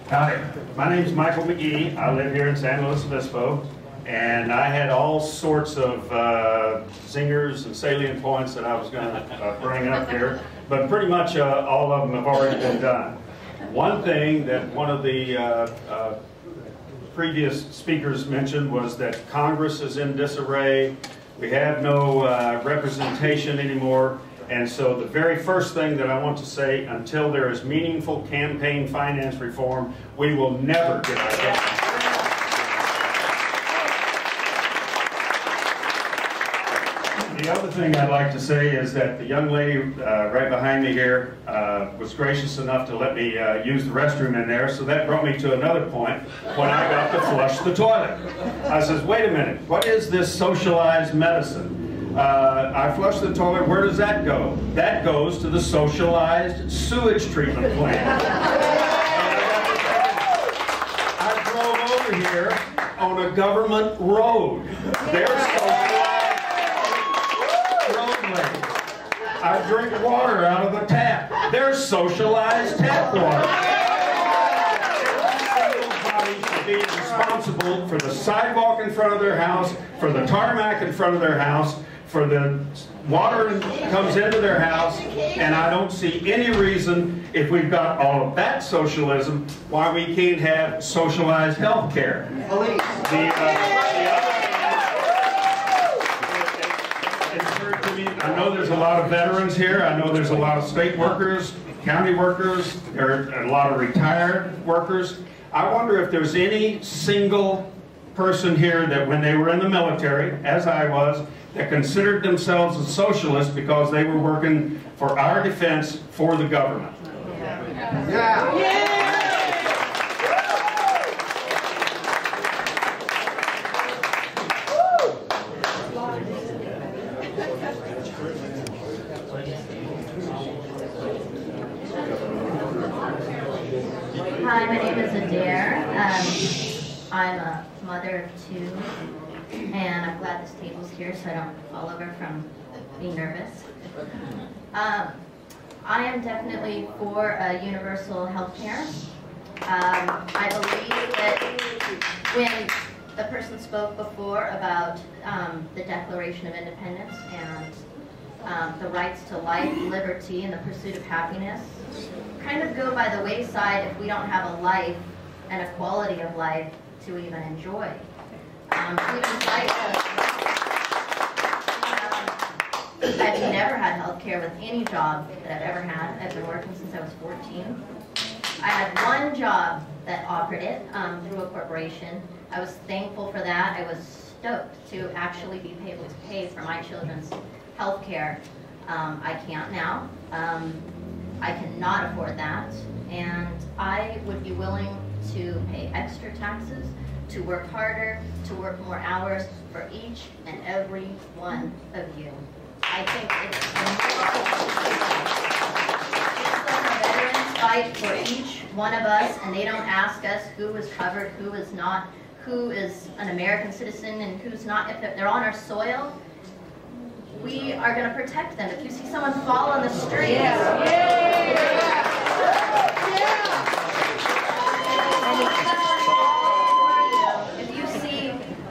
Howdy, my name is Michael McGee. I live here in San Luis Obispo, and I had all sorts of zingers and salient points that I was going to bring up here, but pretty much all of them have already been done. One thing that one of the previous speakers mentioned was that Congress is in disarray. We have no representation anymore. And so the very first thing that I want to say, until there is meaningful campaign finance reform, we will never get our government. The other thing I'd like to say is that the young lady right behind me here was gracious enough to let me use the restroom in there, so that brought me to another point when I got to flush the toilet. I says, wait a minute, what is this socialized medicine? I flush the toilet, where does that go? That goes to the socialized sewage treatment plant. I drove over here on a government road. They're socialized roadways. I drink water out of the tap. There's socialized tap water. Every single body should be responsible for the sidewalk in front of their house, for the tarmac in front of their house, for the water that comes into their house, and I don't see any reason, if we've got all of that socialism, why we can't have socialized health care. I know there's a lot of veterans here. I know there's a lot of state workers, county workers, there are a lot of retired workers. I wonder if there's any single person here that when they were in the military, as I was, that considered themselves a socialist because they were working for our defense for the government. Yeah. Hi, my name is Adair. I'm a mother of two. And I'm glad this table's here so I don't fall over from being nervous. I am definitely for universal health care. I believe that when the person spoke before about the Declaration of Independence and the rights to life, liberty, and the pursuit of happiness kind of go by the wayside if we don't have a life and a quality of life to even enjoy. I've never had health care with any job that I've ever had. I've been working since I was 14. I had one job that offered it through a corporation. I was thankful for that. I was stoked to actually be able to pay for my children's health care. I can't now. I cannot afford that. And I would be willing to pay extra taxes, to work harder, to work more hours for each and every one of you. I think it's like the veterans fight for each one of us, and they don't ask us who is covered, who is not, who is an American citizen, and who's not. If they're on our soil, we are going to protect them. If you see someone fall on the street,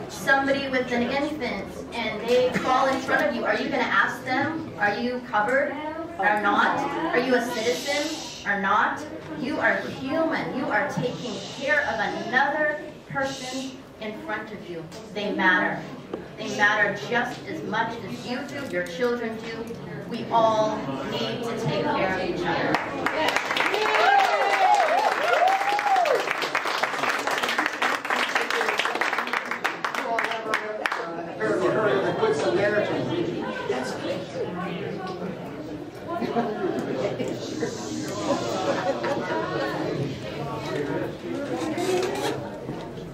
somebody with an infant and they fall in front of you, are you going to ask them, are you covered or not? Are you a citizen or not? You are human. You are taking care of another person in front of you. They matter. They matter just as much as you do, your children do. We all need to take care of each other.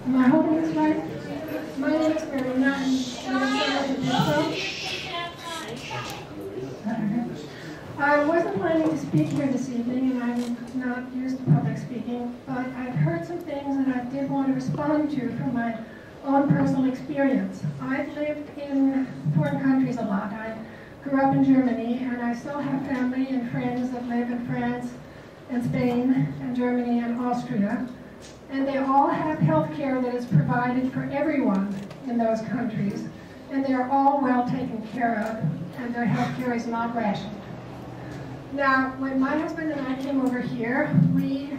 Am I holding this right? My name is Verena, I wasn't planning to speak here this evening, and I'm not used to public speaking, but I've heard some things that I did want to respond to from my own personal experience. I've lived in foreign countries a lot. I grew up in Germany, and I still have family and friends that live in France and Spain and Germany and Austria. and they all have health care that is provided for everyone in those countries, and they are all well taken care of, and their health care is not rationed. Now, when my husband and I came over here, we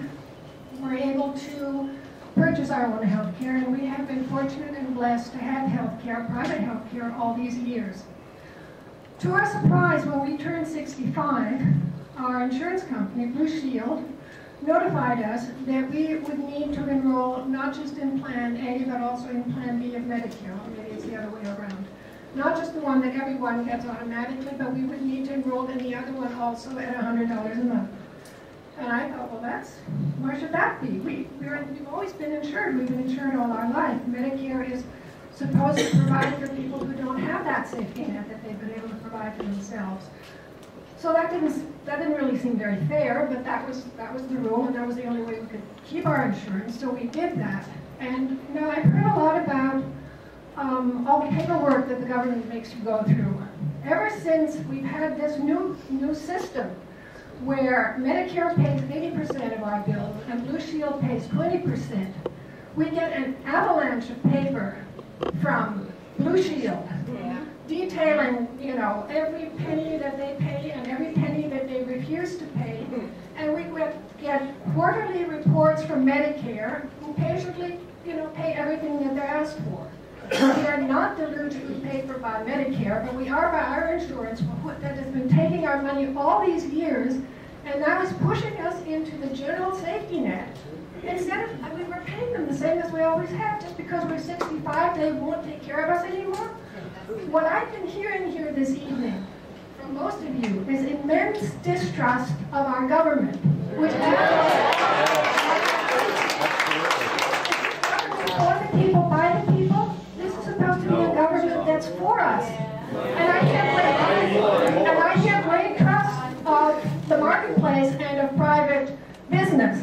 were able to purchase our own health care, and we have been fortunate and blessed to have health care, private health care, all these years. To our surprise, when we turned 65, our insurance company, Blue Shield, notified us that we would need to enroll not just in Plan A, but also in Plan B of Medicare, or maybe it's the other way around. Not just the one that everyone gets automatically, but we would need to enroll in the other one also at $100 a month. And I thought, well, why should that be? We've always been insured. We've been insured all our life. Medicare is supposed to provide for people who don't have that safety net that they've been able to provide for themselves. So that didn't really seem very fair, but that was the rule, and that was the only way we could keep our insurance, so we did that. And now I've heard a lot about all the paperwork that the government makes you go through. Ever since we've had this new system where Medicare pays 80% of our bills and Blue Shield pays 20%, we get an avalanche of paper from Blue Shield detailing, every penny that they pay and every penny that they refuse to pay. And we get quarterly reports from Medicare, who patiently, pay everything that they're asked for. We are not delugedly paid for by Medicare, but we are by our insurance that has been taking our money all these years, and now is pushing us into the general safety net. Instead of, we're paying them the same as we always have. Just because we're 65, they won't take care of us anymore. What I've been hearing here this evening from most of you is immense distrust of our government, which for the people, by the people. This is supposed to be a government that's for us. And I hear great trust of the marketplace and of private business.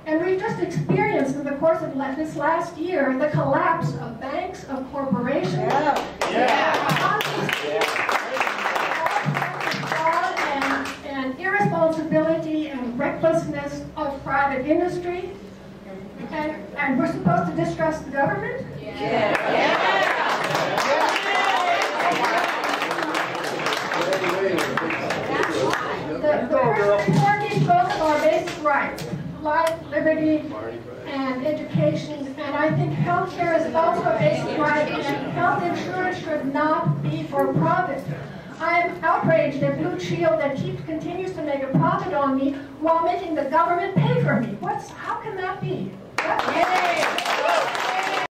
And we've just experienced in the course of this last year the collapse of banks, of corporations, and irresponsibility and recklessness of private industry. And we're supposed to distrust the government? The First Report gives both of our basic rights: life, liberty, and education. And I think health care is also a basic right, and health insurance should not be for profit. I am outraged at Blue Shield that continues to make a profit on me while making the government pay for me. How can that be?